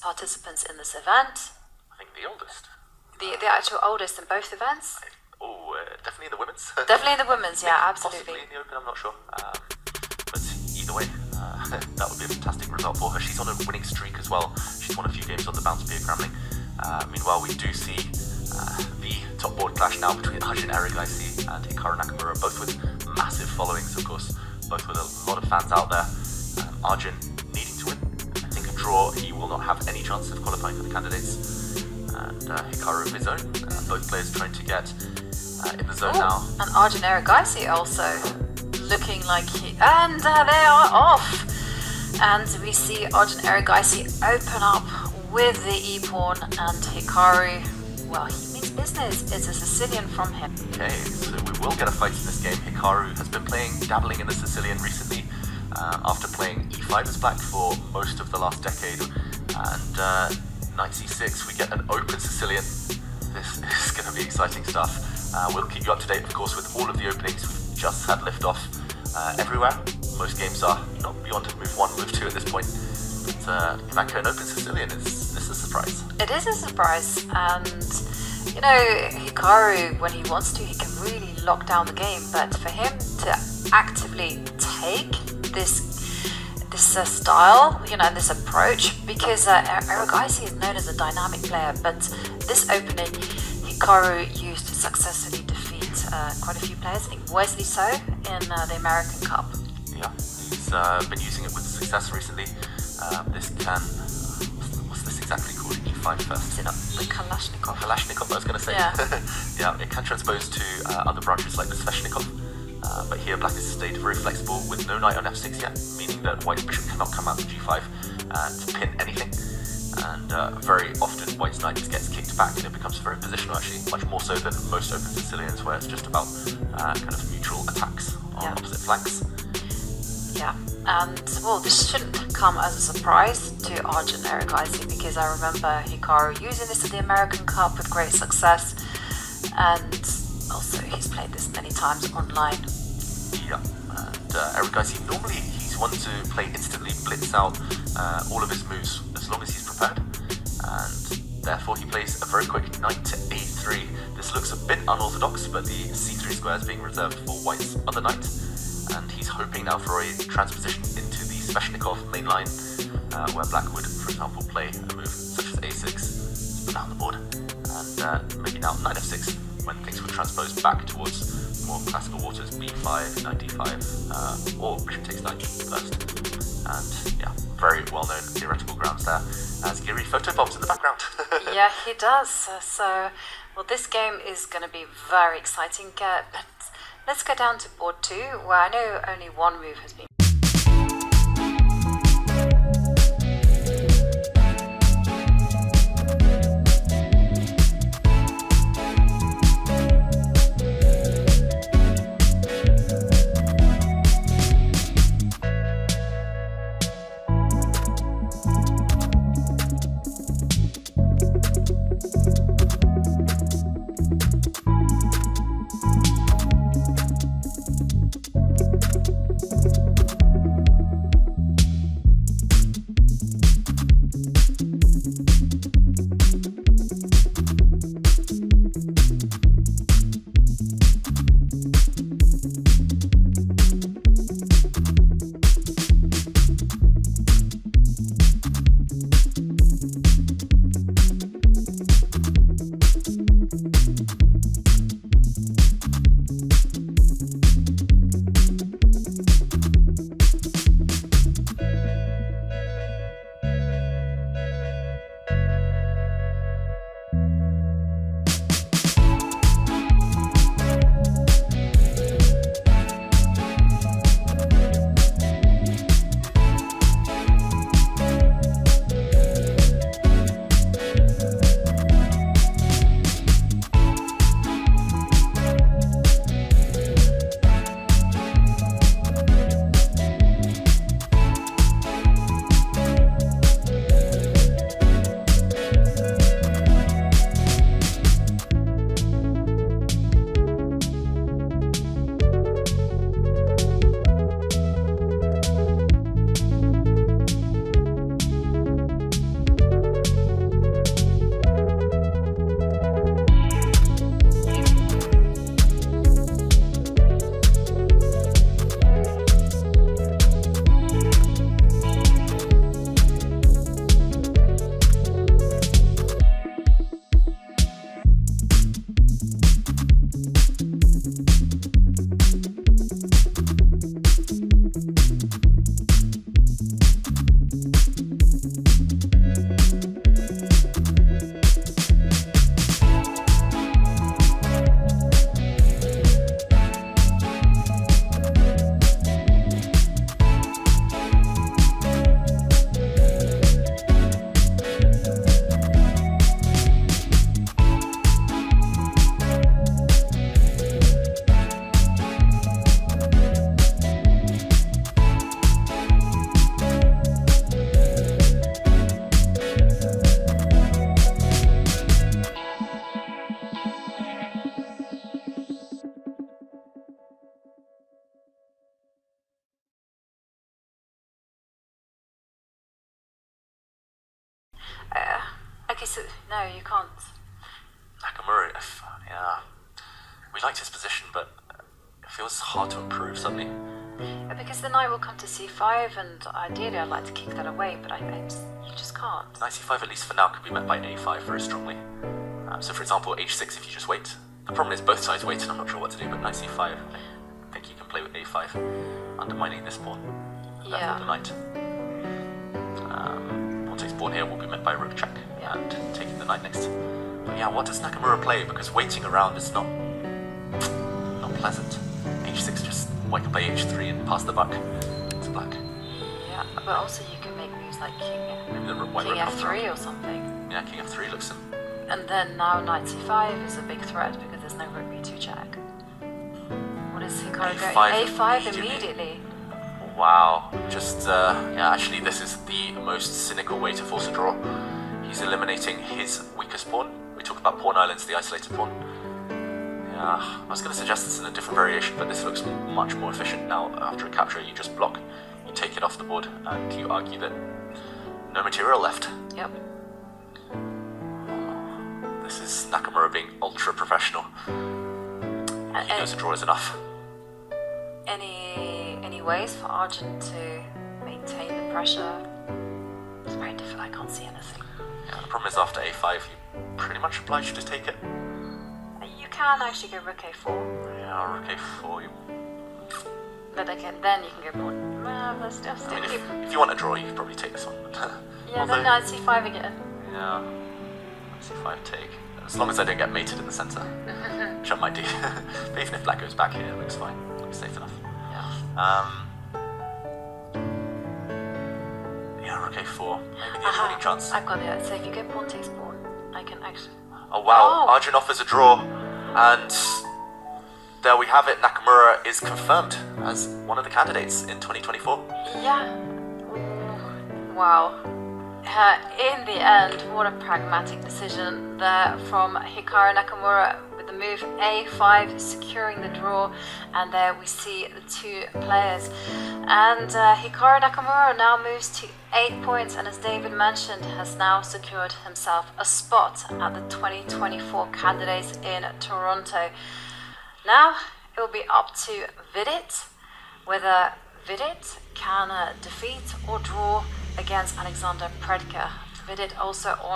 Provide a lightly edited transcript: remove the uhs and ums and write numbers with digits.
participants in this event. I think the oldest. The actual oldest in both events? Definitely in the women's. Definitely in the women's, yeah, absolutely. Possibly in the Open, I'm not sure. But either way, that would be a fantastic result for her. She's on a winning streak as well. She's won a few games on the bounce beer Grambling. Meanwhile, we do see the top board clash now between Arjun Erigaisi and Hikaru Nakamura, both with massive followings, of course, both with a lot of fans out there. Arjun needing to win. I think a draw, he will not have any chance of qualifying for the candidates. And Hikaru of his own. Both players trying to get in the zone now. And Arjun Erigaisi also looking like and they are off. And we see Arjun Erigaisi open up with the E-pawn, and Hikaru, well, he means business. It's a Sicilian from him. Okay, so we will get a fight in this game. Hikaru has been dabbling in the Sicilian recently, after playing E5 as black for most of the last decade. And knight c6, we get an open Sicilian. This is going to be exciting stuff. We'll keep you up to date, of course, with all of the openings. We've just had liftoff everywhere. Most games are not beyond move 1, move 2 at this point. But Imaka, an open Sicilian, is a surprise. It is a surprise, and you know, Hikaru, when he wants to, he can really lock down the game. But for him to actively take this style, you know, this approach, because Erigaisi is known as a dynamic player, but this opening Hikaru used to successfully defeat quite a few players, I think Wesley So in the American Cup. Yeah, he's been using it with success recently. This can, what's this exactly called? E5 first? Is it not the Kalashnikov? Kalashnikov, I was going to say. Yeah. Yeah, it can transpose to other branches like the Sveshnikov. But here black has stayed very flexible with no knight on f6 yet, meaning that white's bishop cannot come out to g5 to pin anything. And very often white's knight just gets kicked back and it becomes very positional, actually, much more so than most open Sicilians, where it's just about kind of mutual attacks on opposite flanks. Yeah, and well, this shouldn't come as a surprise to Arjun Erigaisi, because I remember Hikaru using this at the American Cup with great success, and also he's played this many times online. Yeah, and Erigaisi, normally he's one to play instantly, blitz out all of his moves as long as he's prepared, and therefore he plays a very quick knight to a3. This looks a bit unorthodox, but the c3 square is being reserved for white's other knight, and he's hoping now for a transposition into the Sveshnikov main line, where black would, for example, play a move such as a6, put down the board, and maybe now knight f6, when things would transpose back towards more classical waters, b5, knight d5, or bishop takes knight first. And yeah, very well-known theoretical grounds there, as Giri photobombs in the background. Yeah, he does. So, well, this game is going to be very exciting, but let's go down to board 2, where I know only one move has been Okay, so no, you can't. Nakamura, yeah, we liked his position, but it feels hard to improve suddenly. Because the knight will come to c5, and ideally I'd like to kick that away, but you just can't. Knight c5, at least for now, could be met by a5 very strongly. So for example, h6 if you just wait. The problem is both sides wait, and I'm not sure what to do, but knight c5, I think you can play with a5, undermining this pawn. Yeah. The knight. Pawn takes pawn here will be met by rook check, and taking the knight next. But yeah, what does Nakamura play? Because waiting around is not pleasant. h6, just white can play h3 and pass the buck to black. Yeah, but also you can make moves like Maybe the white king rook f3 or something. Yeah, king f3 looks. And then now knight c5 is a big threat because there's no rook b2 check. What is Hikaru going? a5 immediately. Wow, just actually this is the most cynical way to force a draw. He's eliminating his weakest pawn. We talk about pawn islands, the isolated pawn. Yeah, I was going to suggest this in a different variation, but this looks much more efficient now. After a capture, you just block, you take it off the board, and you argue that no material left. Yep. This is Nakamura being ultra professional. He knows a draw is enough. Any ways for Arjun to maintain the pressure? It's very difficult. I can't see anything. Yeah, the problem is after a5, you're pretty much obliged to take it. You can actually go rook a4. Yeah, rook a4. But then you can go pawn. But still I mean, if you want a draw, you could probably take this one. Yeah, then knight c5 again. Yeah, c5 take. As long as I don't get mated in the centre, which I might do. But even if black goes back here, it looks fine. It looks safe enough. Yeah, rook a4. Maybe the only winning chance. I've got it. So if you go pawn takes pawn, I can actually... Oh wow, Arjun offers a draw, and there we have it. Nakamura is confirmed as one of the candidates in 2024. Yeah. Wow. In the end, what a pragmatic decision there from Hikaru Nakamura with the move a5, securing the draw, and there we see the two players. And Hikaru Nakamura now moves to 8 points, and as David mentioned, has now secured himself a spot at the 2024 candidates in Toronto. Now it will be up to Vidit whether Vidit can defeat or draw against Alexander Predke. Vidit also on